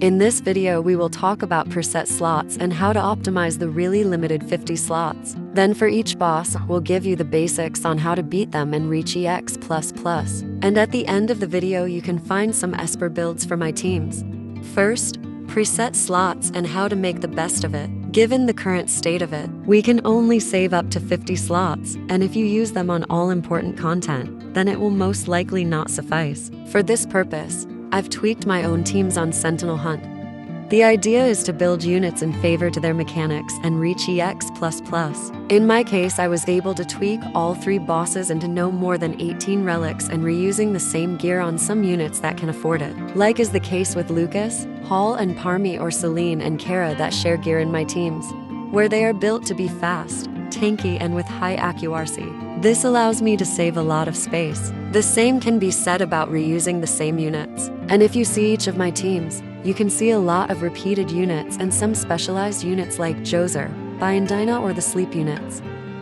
In this video, we will talk about preset slots and how to optimize the really limited 50 slots. Then for each boss, we'll give you the basics on how to beat them and reach EX++. And at the end of the video, you can find some Esper builds for my teams. First, preset slots and how to make the best of it. Given the current state of it, we can only save up to 50 slots, and if you use them on all important content, then it will most likely not suffice. For this purpose, I've tweaked my own teams on Sentinel Hunt. The idea is to build units in favor to their mechanics and reach EX++. In my case, I was able to tweak all 3 bosses into no more than 18 relics and reusing the same gear on some units that can afford it, like is the case with Lucas, Hall and Parmy, or Celine and Kara that share gear in my teams, where they are built to be fast, tanky, and with high accuracy. This allows me to save a lot of space. The same can be said about reusing the same units. And if you see each of my teams, you can see a lot of repeated units and some specialized units like Joser, Biondina, or the sleep units.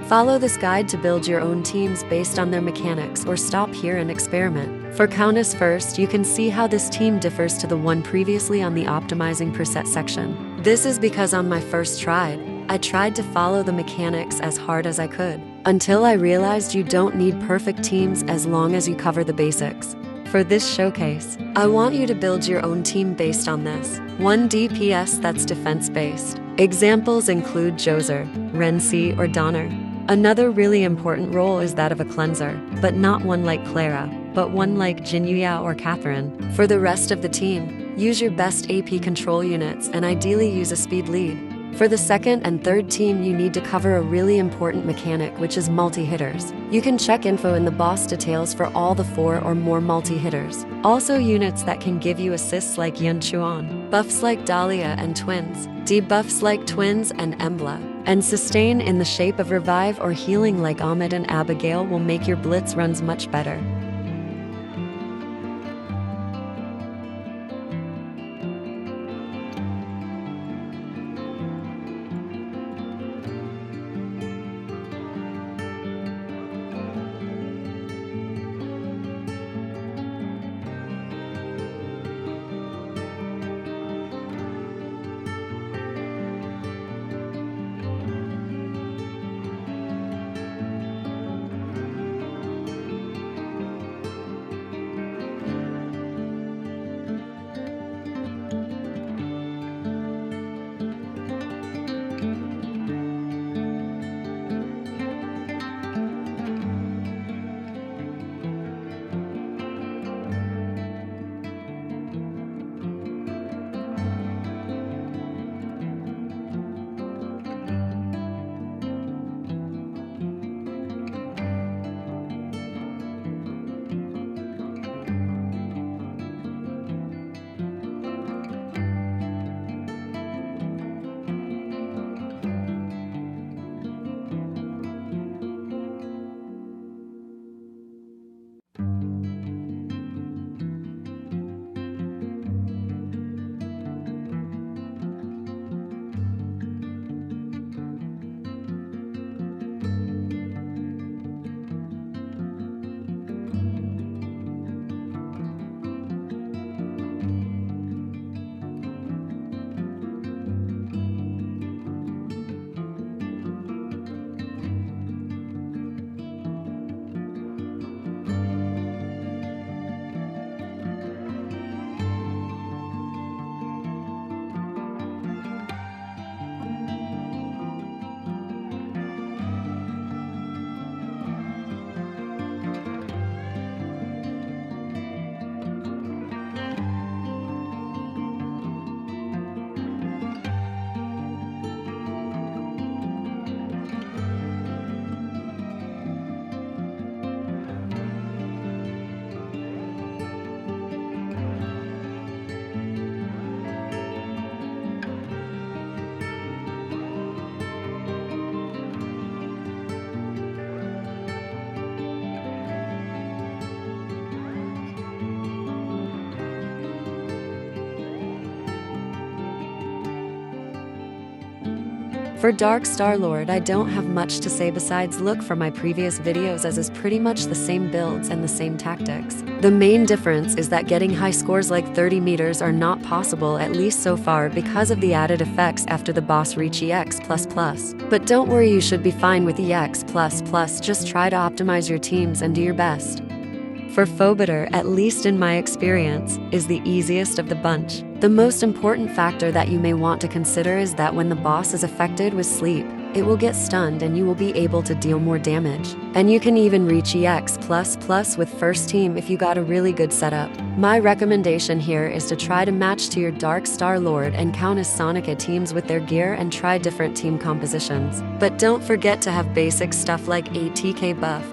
Follow this guide to build your own teams based on their mechanics, or stop here and experiment. For Countess first, you can see how this team differs to the one previously on the optimizing preset section. This is because on my first try, I tried to follow the mechanics as hard as I could, until I realized you don't need perfect teams as long as you cover the basics. For this showcase, I want you to build your own team based on this. 1 DPS that's defense-based. Examples include Joser, Renzi, or Donner. Another really important role is that of a cleanser, but not one like Clara, but one like Jinyuya or Catherine. For the rest of the team, use your best AP control units and ideally use a speed lead. For the second and third team, you need to cover a really important mechanic, which is multi-hitters. You can check info in the boss details for all the 4 or more multi-hitters. Also units that can give you assists like Yun Chuan, buffs like Dahlia and Twins, debuffs like Twins and Embla, and sustain in the shape of revive or healing like Ahmed and Abigail will make your blitz runs much better. For Dark Star Lord, I don't have much to say besides look for my previous videos, as is pretty much the same builds and the same tactics. The main difference is that getting high scores like 30 meters are not possible, at least so far, because of the added effects after the boss reach EX++. But don't worry, you should be fine with EX++, just try to optimize your teams and do your best. For Fobiter, at least in my experience, is the easiest of the bunch. The most important factor that you may want to consider is that when the boss is affected with sleep, it will get stunned and you will be able to deal more damage. And you can even reach EX++ with first team if you got a really good setup. My recommendation here is to try to match to your Dark Star Lord and Countess Sonica teams with their gear and try different team compositions. But don't forget to have basic stuff like a TK buff.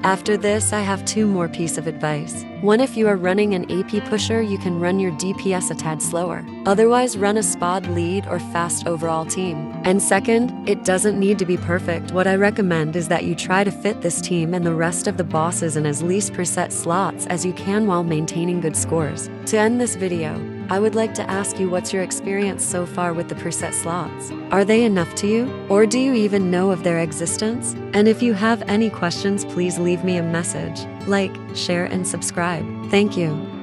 After this, I have 2 more pieces of advice. One, if you are running an AP pusher, you can run your DPS a tad slower. Otherwise, run a spod lead or fast overall team. And second, it doesn't need to be perfect. What I recommend is that you try to fit this team and the rest of the bosses in as least preset slots as you can while maintaining good scores. To end this video, I would like to ask you, what's your experience so far with the preset slots? Are they enough to you? Or do you even know of their existence? And if you have any questions, please leave me a message. Like, share, and subscribe. Thank you.